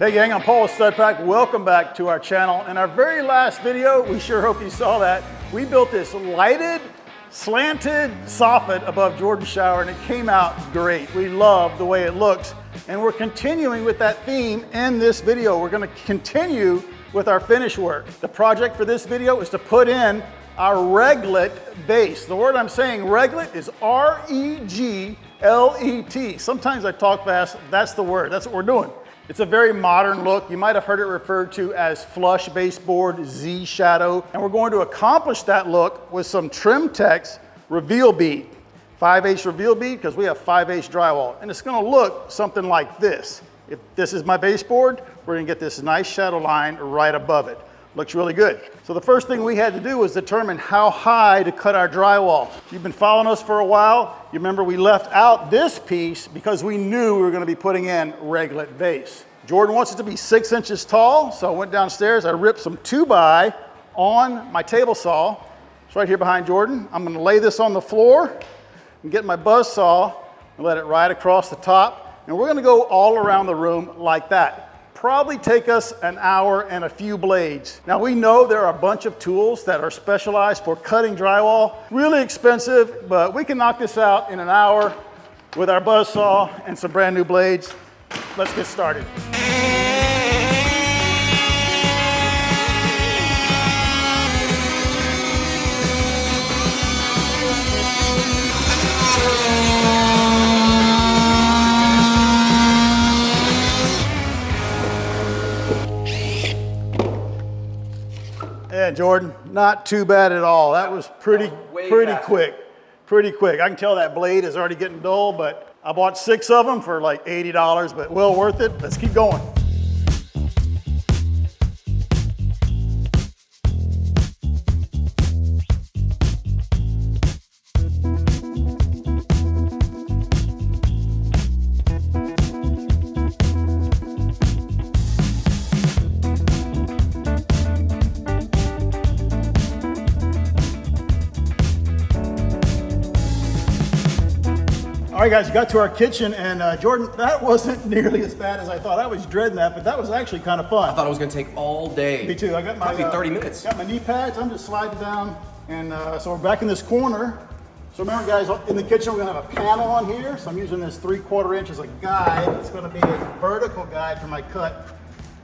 Hey gang, I'm Paul with StudPack. Welcome back to our channel. In our very last video, we sure hope you saw that, we built this lighted, slanted soffit above Jordan's shower and it came out great. We love the way it looks and we're continuing with that theme in this video. We're going to continue with our finish work. The project for this video is to put in our reglet base. The word I'm saying, reglet, is R-E-G-L-E-T. Sometimes I talk fast, that's the word, that's what we're doing. It's a very modern look. You might have heard it referred to as flush baseboard, Z shadow. And we're going to accomplish that look with some trimex reveal bead. 5/8 reveal bead because we have 5/8 drywall. And it's gonna look something like this. If this is my baseboard, we're gonna get this nice shadow line right above it. Looks really good. So the first thing we had to do was determine how high to cut our drywall. If you've been following us for a while, you remember we left out this piece because we knew we were gonna be putting in reglet base. Jordan wants it to be 6 inches tall, so I went downstairs, I ripped some 2x on my table saw. It's right here behind Jordan. I'm gonna lay this on the floor and get my buzz saw and let it ride across the top. And we're gonna go all around the room like that. Probably take us an hour and a few blades. Now we know there are a bunch of tools that are specialized for cutting drywall. Really expensive, but we can knock this out in an hour with our buzz saw and some brand new blades. Let's get started. Yeah, Jordan, not too bad at all. That was pretty quick. Pretty quick. I can tell that blade is already getting dull, but I bought 6 of them for like $80, but well worth it. Let's keep going. All right guys, we got to our kitchen and Jordan, that wasn't nearly as bad as I thought. I was dreading that, but that was actually kind of fun. I thought it was gonna take all day. Me too. I got my probably 30 minutes. Got my knee pads. I'm just sliding down, and so we're back in this corner. So remember, guys, in the kitchen we're gonna have a panel on here. So I'm using this 3/4 inch as a guide. It's gonna be a vertical guide for my cut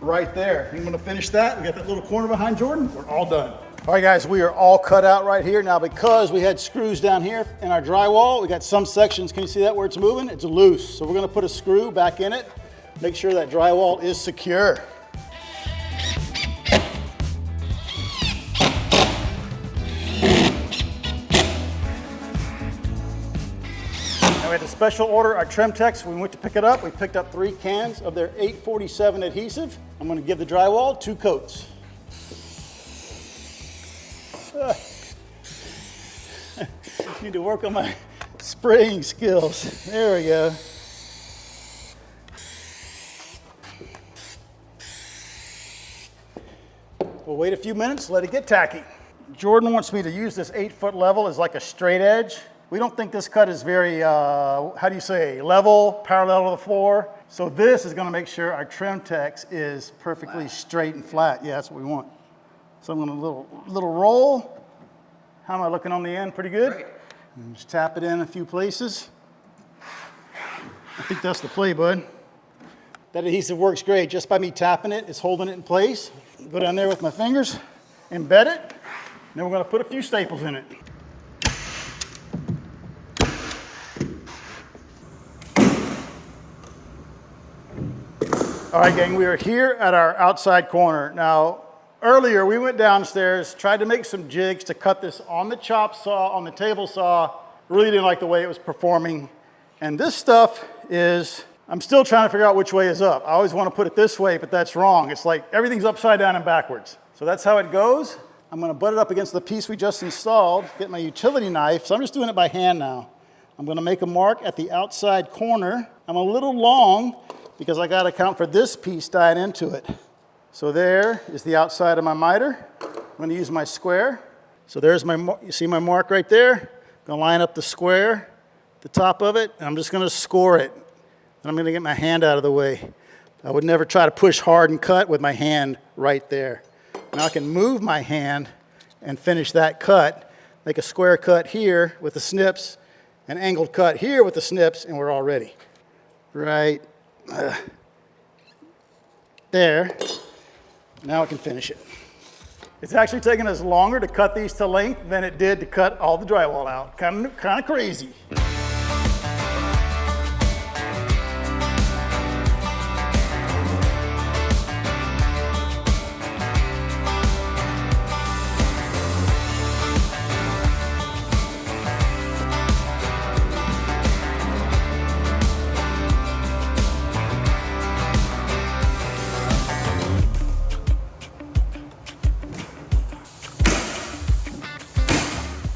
right there. I'm gonna finish that. We got that little corner behind Jordan. We're all done. All right, guys, we are all cut out right here. Now, because we had screws down here in our drywall, we got some sections, can you see that where it's moving? It's loose. So we're gonna put a screw back in it, make sure that drywall is secure. Now we had to special order our Trimex. When we went to pick it up, we picked up 3 cans of their 847 adhesive. I'm gonna give the drywall 2 coats. Need to work on my spraying skills. There we go. We'll wait a few minutes, let it get tacky. Jordan wants me to use this 8-foot level as like a straight edge. We don't think this cut is very, how do you say, level, parallel to the floor. So this is gonna make sure our Trimex is perfectly straight and flat. Yeah, that's what we want. So I'm gonna little roll. How am I looking on the end? Pretty good? Great. And just tap it in a few places. I think that's the play, bud. That adhesive works great. Just by me tapping it, it's holding it in place. Go down there with my fingers, embed it, and then we're gonna put a few staples in it. All right, gang, we are here at our outside corner. Now, earlier, we went downstairs, tried to make some jigs to cut this on the chop saw, on the table saw. Really didn't like the way it was performing. And this stuff is, I'm still trying to figure out which way is up. I always want to put it this way, but that's wrong. It's like everything's upside down and backwards. So that's how it goes. I'm going to butt it up against the piece we just installed, get my utility knife. So I'm just doing it by hand now. I'm going to make a mark at the outside corner. I'm a little long because I got to account for this piece dying into it. So there is the outside of my miter. I'm going to use my square. So there's my, you see my mark right there? I'm going to line up the square, the top of it, and I'm just going to score it. And I'm going to get my hand out of the way. I would never try to push hard and cut with my hand right there. Now I can move my hand and finish that cut, make a square cut here with the snips, an angled cut here with the snips, and we're all ready. Right there. Now I can finish it. It's actually taken us longer to cut these to length than it did to cut all the drywall out. Kind of crazy.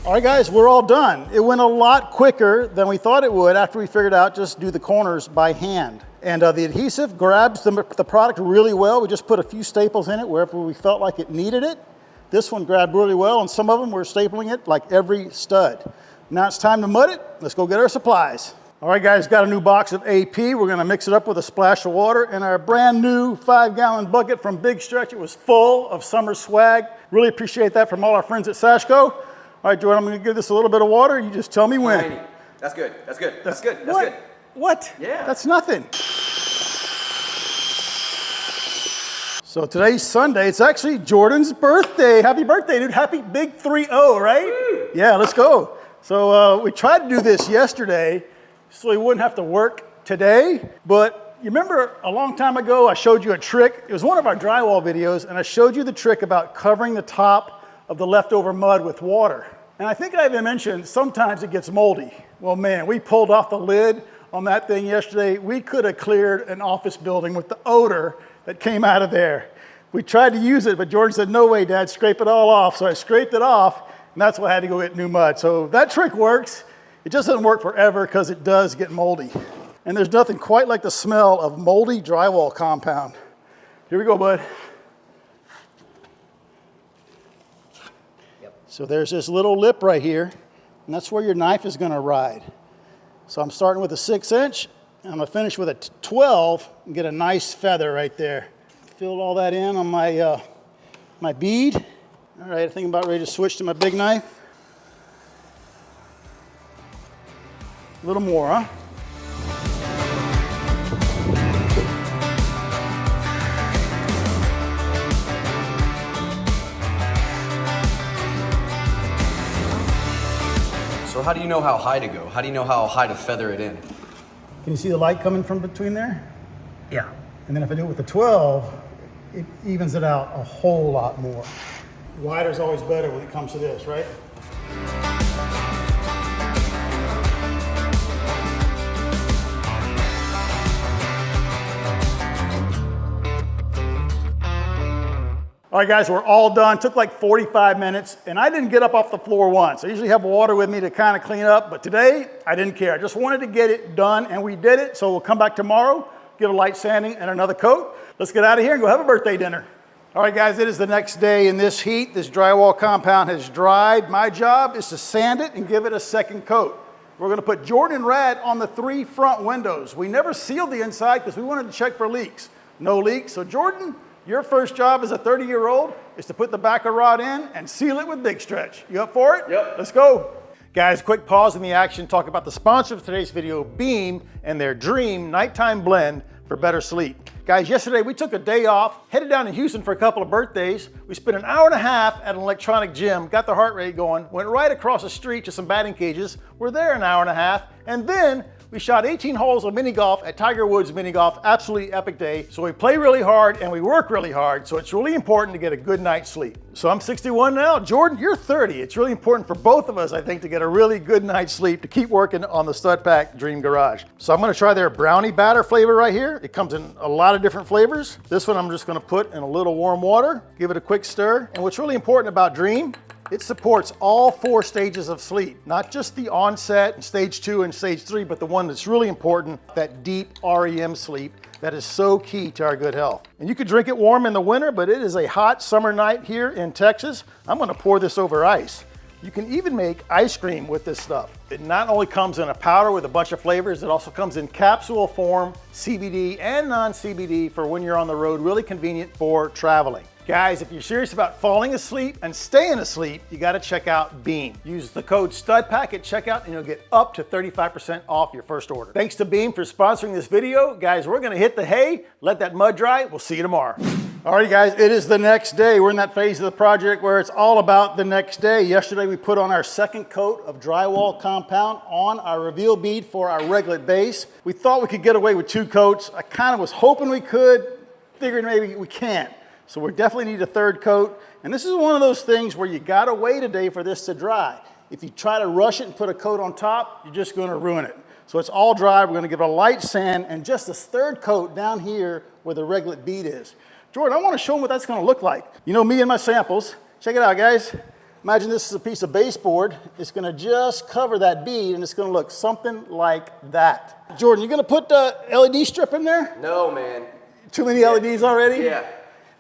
All right, guys, we're all done. It went a lot quicker than we thought it would after we figured out just do the corners by hand. And the adhesive grabs the product really well. We just put a few staples in it wherever we felt like it needed it. This one grabbed really well, and some of them we're stapling it like every stud. Now it's time to mud it. Let's go get our supplies. All right, guys, got a new box of AP. We're gonna mix it up with a splash of water and our brand new 5-gallon bucket from Big Stretch. It was full of summer swag. Really appreciate that from all our friends at Sashco. All right, Jordan, I'm gonna give this a little bit of water. You just tell me when. That's good, that's good, that's good, that's what? good. What? Yeah. That's nothing. So today's Sunday. It's actually Jordan's birthday. Happy birthday, dude. Happy big 3-0, right? Woo. Yeah, let's go. So we tried to do this yesterday so we wouldn't have to work today. But you remember a long time ago, I showed you a trick. It was one of our drywall videos, and I showed you the trick about covering the top of the leftover mud with water. And I think I even mentioned sometimes it gets moldy. Well, man, we pulled off the lid on that thing yesterday. We could have cleared an office building with the odor that came out of there. We tried to use it, but Jordan said, no way, Dad, scrape it all off. So I scraped it off, and that's why I had to go get new mud. So that trick works. It just doesn't work forever because it does get moldy. And there's nothing quite like the smell of moldy drywall compound. Here we go, bud. So there's this little lip right here, and that's where your knife is gonna ride. So I'm starting with a 6-inch, and I'm gonna finish with a 12 and get a nice feather right there. Filled all that in on my, my bead. All right, I think I'm about ready to switch to my big knife. A little more, huh? So how do you know how high to go? How do you know how high to feather it in? Can you see the light coming from between there? Yeah. And then if I do it with the 12, it evens it out a whole lot more. Wider is always better when it comes to this, right? All right, guys, we're all done. Took like 45 minutes, and I didn't get up off the floor once. I usually have water with me to kind of clean up, but today I didn't care. I just wanted to get it done, and we did it. So we'll come back tomorrow, get a light sanding and another coat. Let's get out of here and go have a birthday dinner. All right, guys, it is the next day in this heat. This drywall compound has dried. My job is to sand it and give it a second coat. We're gonna put Jordan and Rad on the 3 front windows. We never sealed the inside because we wanted to check for leaks. No leaks, so Jordan, your first job as a 30-year-old is to put the backer rod in and seal it with Big Stretch. You up for it? Yep. Let's go. Guys, quick pause in the action, talk about the sponsor of today's video, Beam, and their Dream Nighttime Blend for better sleep. Guys, yesterday we took a day off, headed down to Houston for a couple of birthdays. We spent an hour and a half at an electronic gym, got the heart rate going, went right across the street to some batting cages. We're there an hour and a half, and then we shot 18 holes of mini golf at Tiger Woods Mini Golf. Absolutely epic day. So we play really hard and we work really hard. So it's really important to get a good night's sleep. So I'm 61 now. Jordan, you're 30. It's really important for both of us, I think, to get a really good night's sleep to keep working on the Stud Pack Dream Garage. So I'm gonna try their brownie batter flavor right here. It comes in a lot of different flavors. This one I'm just gonna put in a little warm water, give it a quick stir. And what's really important about Dream, it supports all 4 stages of sleep, not just the onset, stage 2 and stage 3, but the one that's really important, that deep REM sleep that is so key to our good health. And you could drink it warm in the winter, but it is a hot summer night here in Texas. I'm gonna pour this over ice. You can even make ice cream with this stuff. It not only comes in a powder with a bunch of flavors, it also comes in capsule form, CBD and non-CBD for when you're on the road, really convenient for traveling. Guys, if you're serious about falling asleep and staying asleep, you gotta check out Beam. Use the code STUDPACK at checkout and you'll get up to 35% off your first order. Thanks to Beam for sponsoring this video. Guys, we're gonna hit the hay, let that mud dry. We'll see you tomorrow. Alrighty guys, it is the next day. We're in that phase of the project where it's all about the next day. Yesterday we put on our second coat of drywall compound on our reveal bead for our reglet base. We thought we could get away with 2 coats. I kind of was hoping we could, figured maybe we can't. So we definitely need a 3rd coat. And this is one of those things where you gotta wait a day for this to dry. If you try to rush it and put a coat on top, you're just gonna ruin it. So it's all dry. We're gonna give it a light sand and just this 3rd coat down here where the reglet bead is. Jordan, I want to show them what that's going to look like. You know me and my samples. Check it out, guys. Imagine this is a piece of baseboard. It's going to just cover that bead, and it's going to look something like that. Jordan, you going to put the LED strip in there? No, man. Too many LEDs already? Yeah.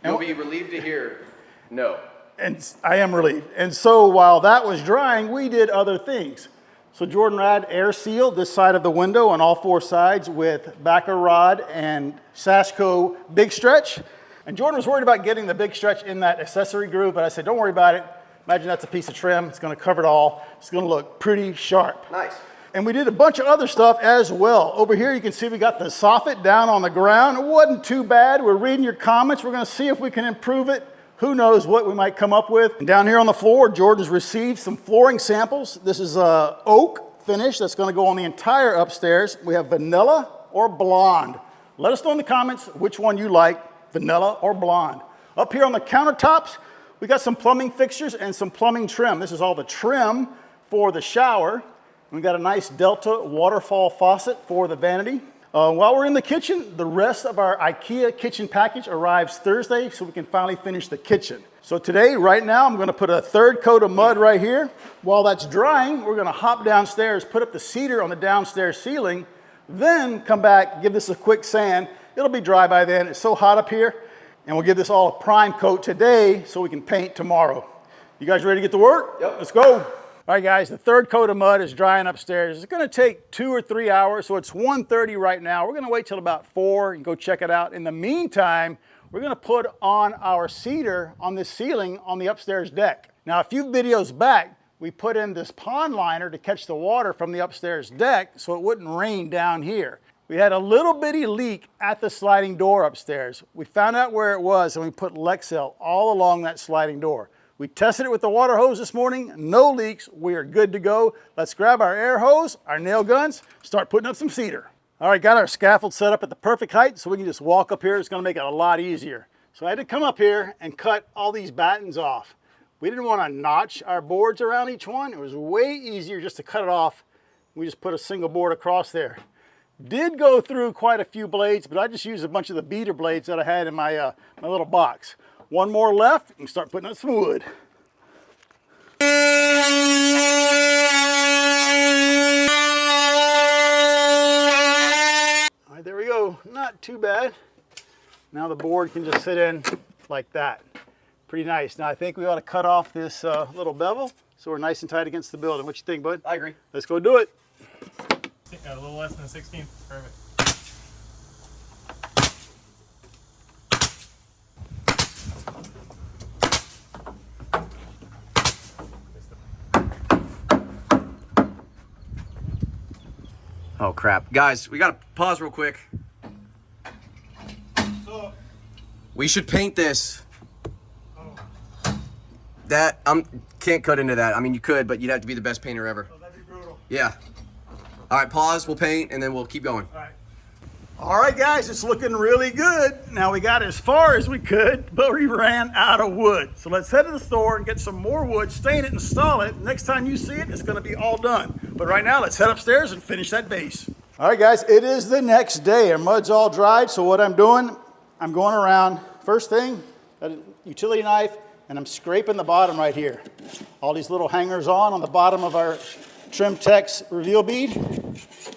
You'll be relieved to hear no. And I am relieved. And so while that was drying, we did other things. So Jordan Rad air sealed this side of the window on all 4 sides with backer rod and Sashco big stretch. And Jordan was worried about getting the big stretch in that accessory groove, but I said, don't worry about it. Imagine that's a piece of trim. It's going to cover it all. It's going to look pretty sharp. Nice. And we did a bunch of other stuff as well. Over here, you can see we got the soffit down on the ground. It wasn't too bad. We're reading your comments. We're going to see if we can improve it. Who knows what we might come up with. And down here on the floor, Jordan's received some flooring samples. This is a oak finish that's going to go on the entire upstairs. We have vanilla or blonde. Let us know in the comments which one you like. Vanilla or blonde. Up here on the countertops, we got some plumbing fixtures and some plumbing trim. This is all the trim for the shower. We got a nice Delta waterfall faucet for the vanity. While we're in the kitchen, the rest of our IKEA kitchen package arrives Thursday, so we can finally finish the kitchen. So today, right now, I'm gonna put a 3rd coat of mud right here. While that's drying, we're gonna hop downstairs, put up the cedar on the downstairs ceiling, then come back, give this a quick sand. It'll be dry by then. It's so hot up here. And we'll give this all a prime coat today so we can paint tomorrow. You guys ready to get to work? Yep. Let's go. All right, guys, the 3rd coat of mud is drying upstairs. It's gonna take 2 or 3 hours, so it's 1:30 right now. We're gonna wait till about 4 and go check it out. In the meantime, we're gonna put on our cedar on this ceiling on the upstairs deck. Now, a few videos back, we put in this pond liner to catch the water from the upstairs deck so it wouldn't rain down here. We had a little bitty leak at the sliding door upstairs. We found out where it was and we put Lexel all along that sliding door. We tested it with the water hose this morning, no leaks, we are good to go. Let's grab our air hose, our nail guns, start putting up some cedar. All right, got our scaffold set up at the perfect height so we can just walk up here. It's gonna make it a lot easier. So I had to come up here and cut all these battens off. We didn't wanna notch our boards around each one. It was way easier just to cut it off. We just put a single board across there. Did go through quite a few blades, but I just used a bunch of the beater blades that I had in my, my little box. One more left, and start putting up some wood. All right, there we go. Not too bad. Now the board can just sit in like that. Pretty nice. Now I think we ought to cut off this little bevel so we're nice and tight against the building. What you think, bud? I agree. Let's go do it. A little less than 16. Perfect. Oh crap. Guys, we gotta pause real quick. We should paint this. That, can't cut into that. I mean, you could, but you'd have to be the best painter ever. Oh, that'd be brutal. Yeah. All right, pause, we'll paint, and then we'll keep going. All right. All right, guys, it's looking really good. Now we got as far as we could, but we ran out of wood. So let's head to the store and get some more wood, stain it, install it. Next time you see it, it's gonna be all done. But right now, let's head upstairs and finish that base. All right, guys, it is the next day. Our mud's all dried, so what I'm doing, I'm going around, first thing, got a utility knife, and I'm scraping the bottom right here. All these little hangers on the bottom of our Trimtex reveal bead,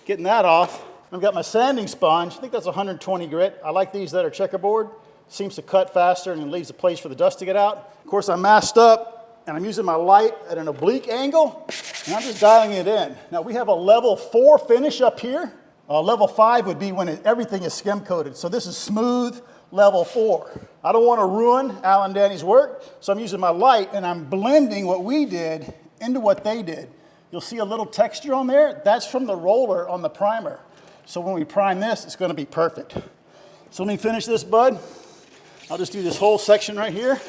getting that off. I've got my sanding sponge. I think that's 120 grit. I like these that are checkerboard. Seems to cut faster and it leaves a place for the dust to get out. Of course, I masked up and I'm using my light at an oblique angle, and I'm just dialing it in. Now we have a level 4 finish up here. Level 5 would be when everything is skim coated. So this is smooth level 4. I don't want to ruin Al and Danny's work, so I'm using my light and I'm blending what we did into what they did. You'll see a little texture on there. That's from the roller on the primer. So when we prime this, it's going to be perfect. So let me finish this, bud. I'll just do this whole section right here.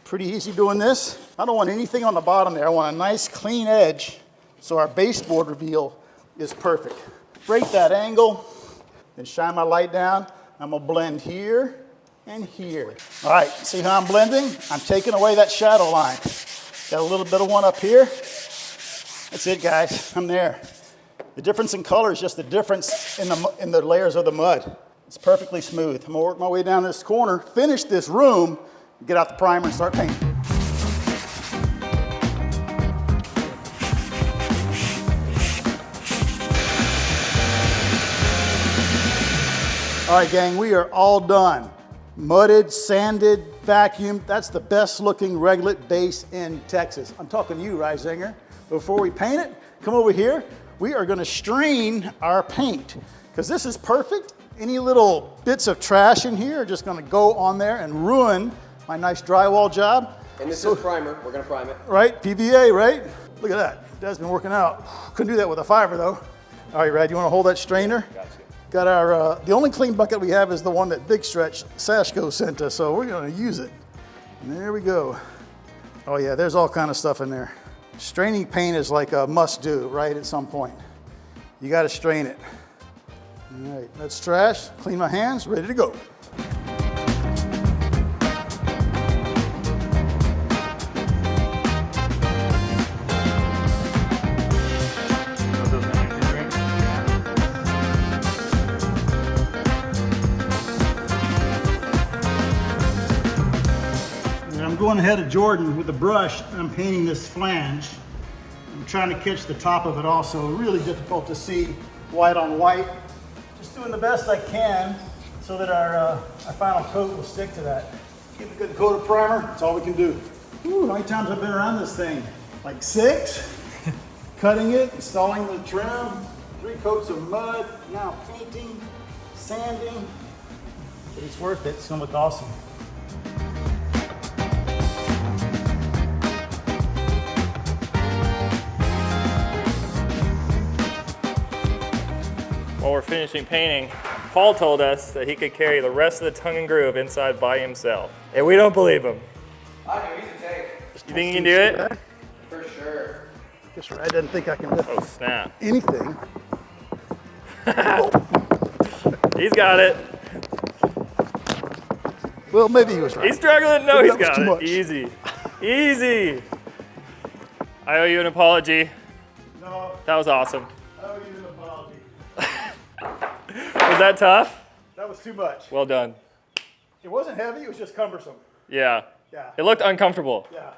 Pretty easy doing this. I don't want anything on the bottom there. I want a nice clean edge so our baseboard reveal is perfect. Break that angle, then shine my light down. I'm gonna blend here and here. All right, see how I'm blending? I'm taking away that shadow line. Got a little bit of one up here. That's it, guys, I'm there. The difference in color is just the difference in the layers of the mud. It's perfectly smooth. I'm gonna work my way down this corner, finish this room, get out the primer and start painting. All right, gang, we are all done. Mudded, sanded, vacuumed. That's the best looking reglet base in Texas. I'm talking to you, Reisinger. Before we paint it, come over here. We are gonna strain our paint because this is perfect. Any little bits of trash in here are just gonna go on there and ruin my nice drywall job. And this is primer. We're gonna prime it. Right, PVA, right? Look at that. Dad's been working out. Couldn't do that with a fiber though. All right, Rad, you wanna hold that strainer? Gotcha. Got our, the only clean bucket we have is the one that Big Stretch Sashko sent us, so we're gonna use it. And there we go. Oh yeah, there's all kind of stuff in there. Straining paint is like a must do, right, at some point. You gotta strain it. All right, that's trash. Clean my hands, ready to go. Going ahead of Jordan with the brush, I'm painting this flange. I'm trying to catch the top of it also. Really difficult to see white on white. Just doing the best I can so that our final coat will stick to that. Give it a good coat of primer, that's all we can do. Ooh, how many times I've been around this thing? Like 6. Cutting it, installing the trim, 3 coats of mud, now painting, sanding. But it's worth it, it's gonna look awesome. While we're finishing painting, Paul told us that he could carry the rest of the tongue and groove inside by himself. And we don't believe him. I do, easy take. You think you can do it? For sure. I guess I didn't think I can lift Oh, snap. anything. He's got it. Well, maybe he was right. He's struggling. No, Maybe he's that was got too it. much. Easy. Easy. I owe you an apology. No, That was awesome. I owe you an apology. Was that tough? That was too much. Well done. It wasn't heavy, it was just cumbersome. Yeah. Yeah. It looked uncomfortable. Yeah.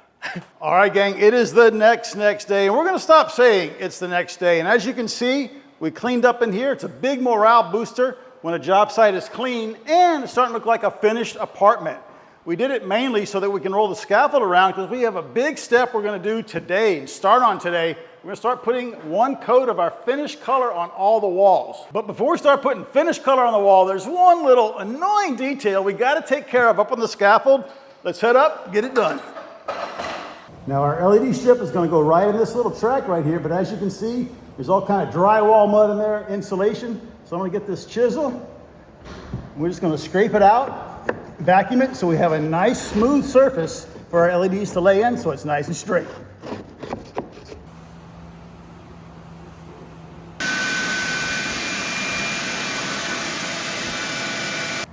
All right, gang, it is the next day, and we're gonna stop saying it's the next day. And as you can see, we cleaned up in here. It's a big morale booster when a job site is clean and it's starting to look like a finished apartment. We did it mainly so that we can roll the scaffold around because we have a big step we're gonna do today and start on today. We're gonna start putting 1 coat of our finished color on all the walls. But before we start putting finished color on the wall, there's one little annoying detail we gotta take care of up on the scaffold. Let's head up, get it done. Now our LED strip is gonna go right in this little track right here, but as you can see, there's all kind of drywall mud in there, insulation. So I'm gonna get this chisel. We're just gonna scrape it out, vacuum it, so we have a nice smooth surface for our LEDs to lay in, so it's nice and straight.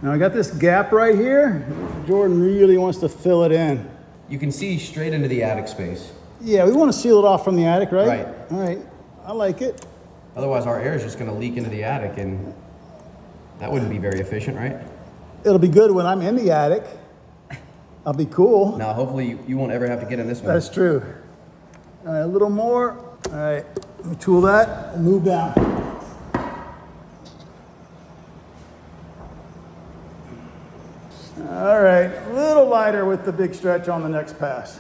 Now I got this gap right here. Jordan really wants to fill it in. You can see straight into the attic space. Yeah, we want to seal it off from the attic, right? Right. All right, I like it. Otherwise, our air is just going to leak into the attic, and that wouldn't be very efficient, right? It'll be good when I'm in the attic. I'll be cool. Now, hopefully, you won't ever have to get in this one. That's true. All right, a little more. All right, let me tool that and move down. All right, a little lighter with the big stretch on the next pass.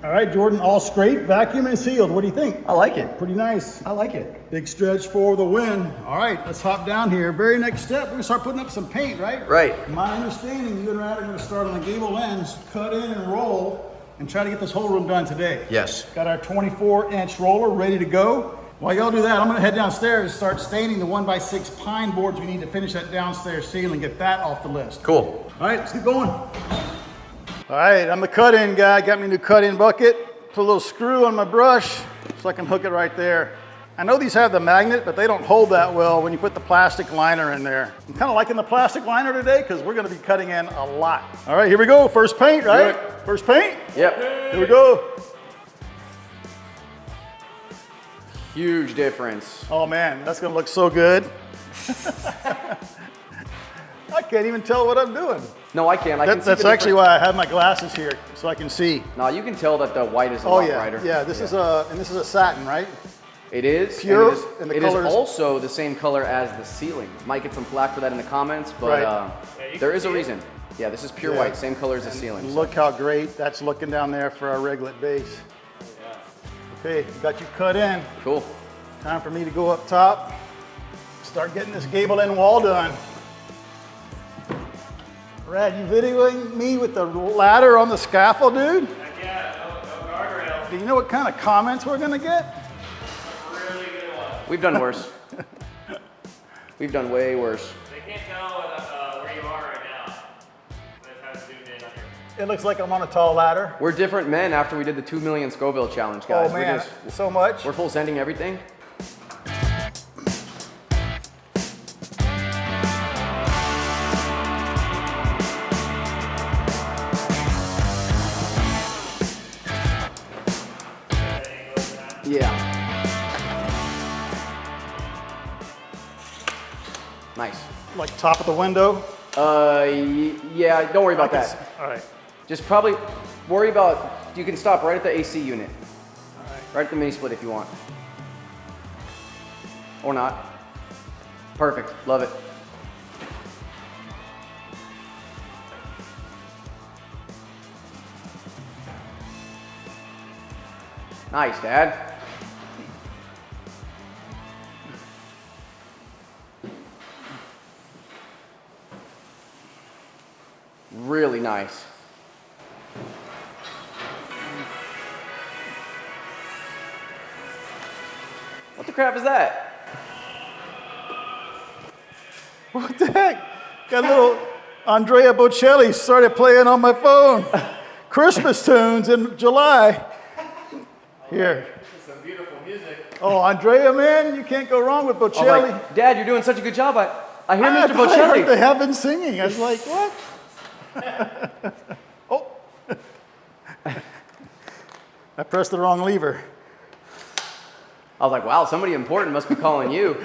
All right, Jordan, all scraped, vacuum and sealed. What do you think? I like it. Pretty nice. I like it. Big stretch for the win. All right, let's hop down here. Very next step, we're gonna start putting up some paint, right? Right. My understanding, you and Rad are gonna start on the gable ends, cut in and roll, and try to get this whole room done today. Yes. Got our 24-inch roller ready to go. While y'all do that, I'm gonna head downstairs and start staining the 1x6 pine boards we need to finish that downstairs ceiling, get that off the list. Cool. All right, let's get going. All right, I'm the cut-in guy. Got me a new cut-in bucket. Put a little screw on my brush so I can hook it right there. I know these have the magnet, but they don't hold that well when you put the plastic liner in there. I'm kind of liking the plastic liner today because we're going to be cutting in a lot. All right, here we go. First paint, right? First paint? Yep. Here we go. Huge difference. Oh man, that's going to look so good. I can't even tell what I'm doing. No, I can't. That's actually why I have my glasses here, so I can see. No, you can tell that the white is a lot brighter. Yeah, this is a satin, right? It is. Pure, and it is also the same color as the ceiling. Might get some flack for that in the comments, but there is a reason. Yeah, this is pure white, same color as the ceiling. Look how great that's looking down there for our reglet base. Okay, got you cut in. Cool. Time for me to go up top, start getting this gable end wall done. Rad, you videoing me with the ladder on the scaffold, dude? Yeah, no guardrail. Do you know what kind of comments we're gonna get? Really good one. We've done worse. We've done way worse. They can't tell where you are right now. But it has zoomed in on your... It looks like I'm on a tall ladder. We're different men after we did the 2 million Scoville challenge, guys. Oh man, so much. We're full sending everything. Yeah. Nice. Like top of the window? Yeah, don't worry about that. All right. Just probably worry about, you can stop right at the AC unit. Right at the mini split if you want. Or not. Perfect, love it. Nice, Dad. Really nice. What the crap is that? What the heck? Got a little Andrea Bocelli started playing on my phone. Christmas tunes in July. Here. Some beautiful music. Oh, Andrea, man, you can't go wrong with I was Bocelli. like, Dad, you're doing such a good job. I hear Mr. I heard they Bocelli. have been singing. I was like, what? Oh. I pressed the wrong lever. I was like, wow, somebody important must be calling you.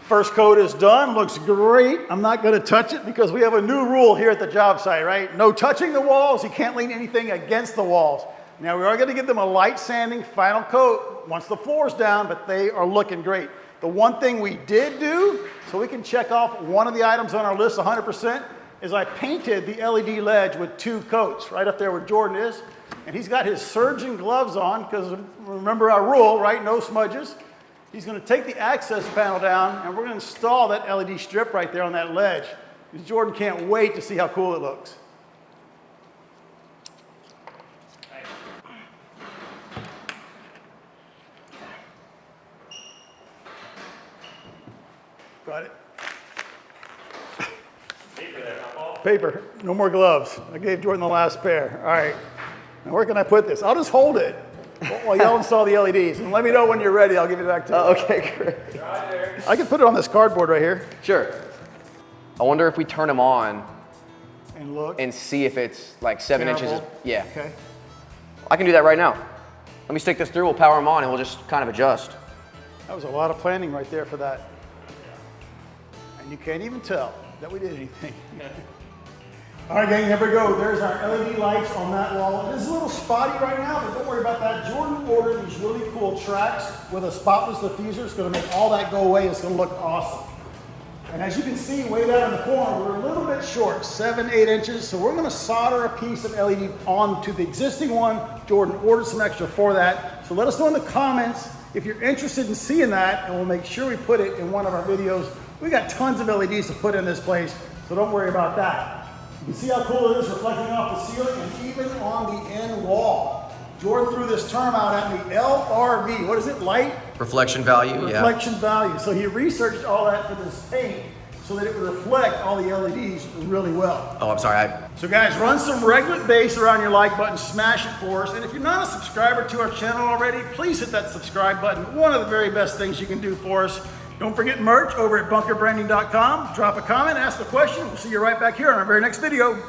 First coat is done, looks great. I'm not gonna touch it because we have a new rule here at the job site, right? No touching the walls, you can't lean anything against the walls. Now we are gonna give them a light sanding final coat once the floor's down, but they are looking great. The one thing we did do, so we can check off one of the items on our list 100%, is I painted the LED ledge with 2 coats, right up there where Jordan is. And he's got his surgeon gloves on, because remember our rule, right? No smudges. He's going to take the access panel down, and we're going to install that LED strip right there on that ledge. Because Jordan can't wait to see how cool it looks. Got it. Paper there, huh, Paul? Paper, no more gloves. I gave Jordan the last pair. All right. Now where can I put this? I'll just hold it while y'all install the LEDs. And let me know when you're ready. I'll give it back to you. Okay, great. I can put it on this cardboard right here. Sure. I wonder if we turn them on And look. and see if it's like 7 inches. Terrible. Yeah. Okay. I can do that right now. Let me stick this through, we'll power them on, and we'll just kind of adjust. That was a lot of planning right there for that. And you can't even tell that we did anything. All right, gang, there we go. There's our LED lights on that wall. It is a little spotty right now, but don't worry about that. Jordan ordered these really cool tracks with a spotless diffuser. It's gonna make all that go away. It's gonna look awesome. And as you can see, way down in the corner, we're a little bit short, 7, 8 inches. So we're gonna solder a piece of LED onto the existing one. Jordan ordered some extra for that. So let us know in the comments if you're interested in seeing that, and we'll make sure we put it in one of our videos. We got tons of LEDs to put in this place, so don't worry about that. You can see how cool it is reflecting off the ceiling and even on the end wall. Jordan threw this term out at me, LRV. What is it? Light? Reflection value, Reflection value. So he researched all that for this paint so that it would reflect all the LEDs really well. Oh, I'm sorry. So guys, run some reglet base around your like button, smash it for us. And if you're not a subscriber to our channel already, please hit that subscribe button. One of the very best things you can do for us. Don't forget merch over at bunkerbranding.com. Drop a comment, ask a question. We'll see you right back here on our very next video.